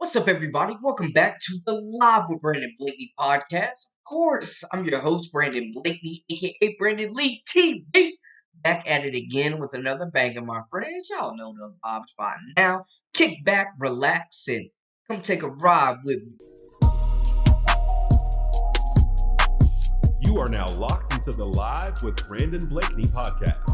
What's up, everybody? Welcome back to the Live with Brandon Blakeney podcast. Of course, I'm your host, Brandon Blakeney, aka Brandon Lee TV. Back at it again with another banger, my friends. Y'all know the vibes by now. Kick back, relax, and come take a ride with me. You are now locked into the Live with Brandon Blakeney podcast.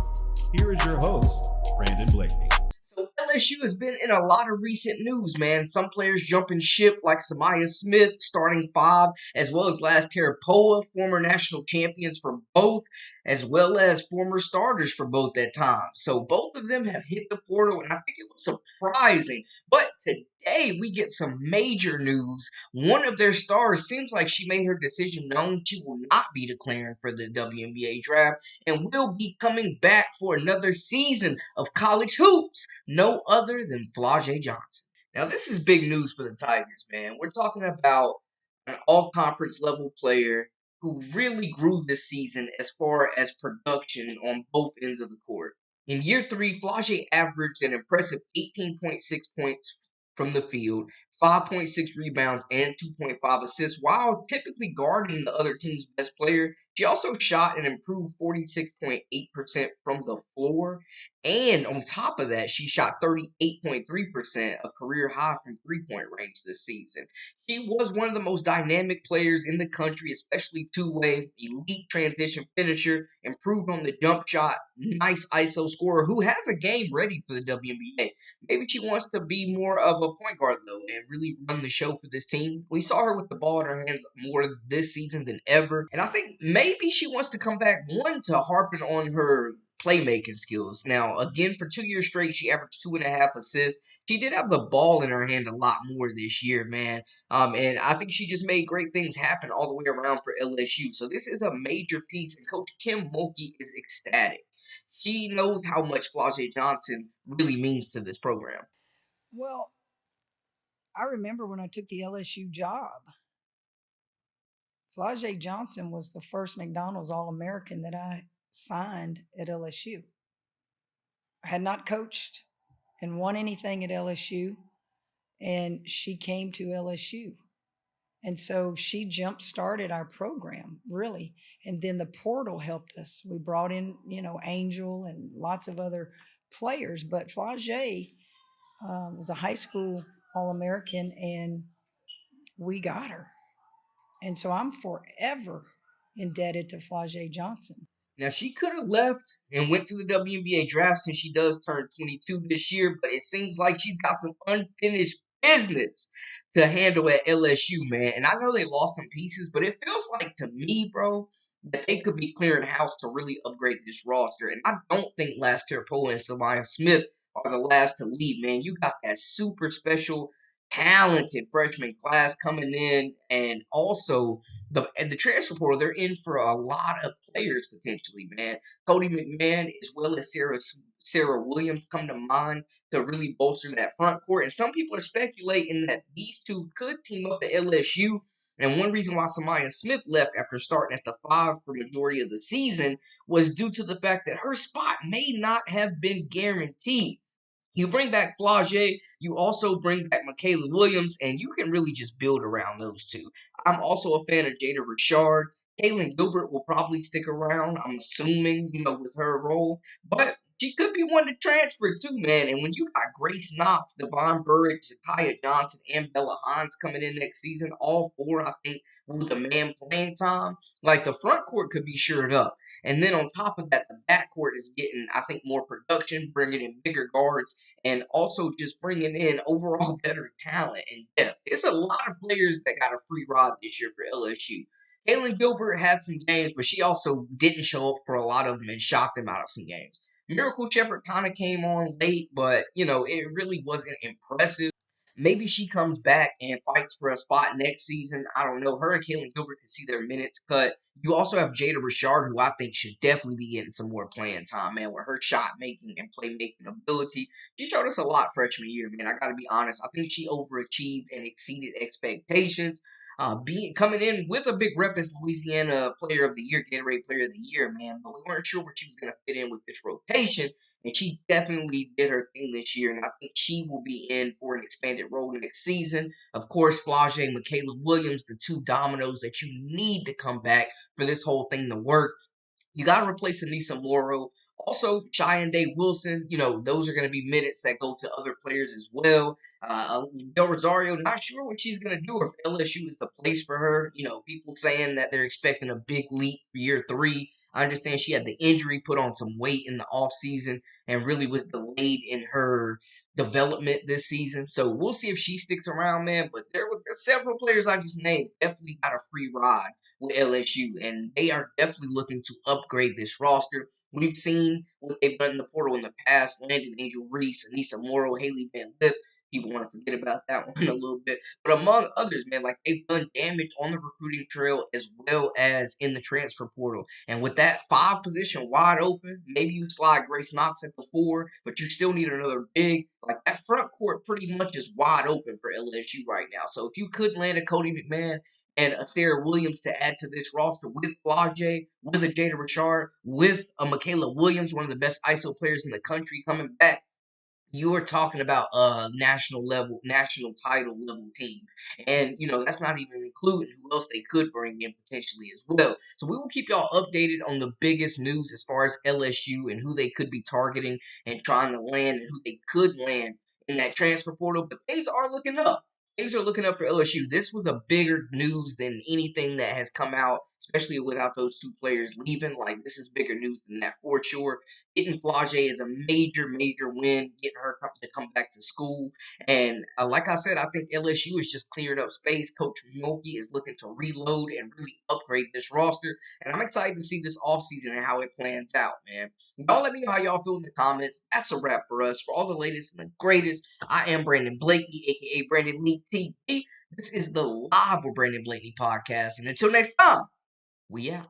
Here is your host, Brandon Blakeney. So LSU has been in a lot of recent news, man. Some players jumping ship like Samaya Smith, starting five, as well as Laz Poa, former national champions for both, as well as former starters for both at times. So both of them have hit the portal, and I think it was surprising. But today we get some major news. One of their stars seems like she made her decision known. She will not be declaring for the WNBA draft and will be coming back for another season of college hoops. No other than Flau'jae Johnson. Now, this is big news for the Tigers, man. We're talking about an all-conference level player who really grew this season as far as production on both ends of the court. In year three, Flau'jae averaged an impressive 18.6 points from the field, 5.6 rebounds, and 2.5 assists, while typically guarding the other team's best player. She also shot an improved 46.8% from the floor. And on top of that, she shot 38.3%, a career high from three-point range this season. She was one of the most dynamic players in the country, especially two-way, elite transition finisher, improved on the jump shot, nice ISO scorer who has a game ready for the WNBA. Maybe she wants to be more of a point guard, though, and really run the show for this team. We saw her with the ball in her hands more this season than ever. And I think maybe she wants to come back, one, to harping on her playmaking skills. Now, again, for 2 years straight, she averaged 2.5 assists. She did have the ball in her hand a lot more this year, man. And I think she just made great things happen all the way around for LSU. So this is a major piece, and Coach Kim Mulkey is ecstatic. She knows how much Flau'jae Johnson really means to this program. Well, I remember when I took the LSU job. Flau'jae Johnson was the first McDonald's All-American that I signed at LSU. I had not coached and won anything at LSU, and she came to LSU. And so she jump-started our program, really. And then the portal helped us. We brought in, Angel and lots of other players. But Flau'jae was a high school All-American, and we got her. And so I'm forever indebted to Flau'jae Johnson. Now, she could have left and went to the WNBA draft since she does turn 22 this year, but it seems like she's got some unfinished business to handle at LSU, man. And I know they lost some pieces, but it feels like to me, bro, that they could be clearing house to really upgrade this roster. And I don't think Laz Poa and Samaya Smith are the last to leave, man. You got that super special, talented freshman class coming in, and also the transfer portal. They're in for a lot of players potentially, man. Cody McMahon as well as Sarah Williams come to mind to really bolster that front court. And some people are speculating that these two could team up at LSU. And one reason why Samaya Smith left after starting at the five for majority of the season was due to the fact that her spot may not have been guaranteed. You bring back Flau'jae, you also bring back Michaela Williams, and you can really just build around those two. I'm also a fan of Jada Richard. Kaylin Gilbert will probably stick around, I'm assuming, with her role. But she could be one to transfer too, man. And when you got Grace Knox, Devon Burrick, Zakiya Johnson, and Bella Hines coming in next season, all four, I think, will demand playing time. Like, the front court could be shored up. And then on top of that, the backcourt is getting, I think, more production, bringing in bigger guards, and also just bringing in overall better talent and depth. It's a lot of players that got a free ride this year for LSU. Kaylin Gilbert had some games, but she also didn't show up for a lot of them and shocked them out of some games. Miracle Shepherd kind of came on late, but, it really wasn't impressive. Maybe she comes back and fights for a spot next season. I don't know. Her and Kaylin Gilbert can see their minutes cut. You also have Jada Richard, who I think should definitely be getting some more playing time, man, with her shot making and playmaking ability. She showed us a lot freshman year, man. I got to be honest. I think she overachieved and exceeded expectations. coming in with a big rep as Louisiana Player of the Year, Gatorade Player of the Year, man. But we weren't sure where she was going to fit in with this rotation, and she definitely did her thing this year. And I think she will be in for an expanded role next season. Of course, Flau'jae and Michaela Williams, the two dominoes that you need to come back for this whole thing to work. You got to replace Anissa Morrow. Also, Cheyenne Wilson, those are going to be minutes that go to other players as well. Del Rosario, not sure what she's going to do, or if LSU is the place for her. People saying that they're expecting a big leap for year 3. I understand she had the injury, put on some weight in the offseason, and really was delayed in her development this season. So we'll see if she sticks around, man. But there were several players I just named definitely got a free ride with LSU, and they are definitely looking to upgrade this roster. We've seen what they've done in the portal in the past. Landon Angel Reese, Anissa Morrow, Haley Van Lith. People want to forget about that one a little bit. But among others, man, like they've done damage on the recruiting trail as well as in the transfer portal. And with that 5 position wide open, maybe you slide Grace Knox at the 4, but you still need another big. Like that front court pretty much is wide open for LSU right now. So if you could land a Cody McMahon and a Sarah Williams to add to this roster with Flau'jae, with a Jada Richard, with a Michaela Williams, one of the best ISO players in the country coming back, you are talking about a national title level team. And, that's not even including who else they could bring in potentially as well. So we will keep y'all updated on the biggest news as far as LSU and who they could be targeting and trying to land and who they could land in that transfer portal. But things are looking up. Things are looking up for LSU. This was a bigger news than anything that has come out, especially without those 2 players leaving. Like, this is bigger news than that for sure. Getting Flau'jae is a major, major win, getting her to come back to school. And like I said, I think LSU is just clearing up space. Coach Mulkey is looking to reload and really upgrade this roster. And I'm excited to see this offseason and how it plans out, man. Y'all let me know how y'all feel in the comments. That's a wrap for us. For all the latest and the greatest, I am Brandon Blakeney, a.k.a. Brandon Lee TV. This is the Live with Brandon Blakeney podcast. And until next time, we out.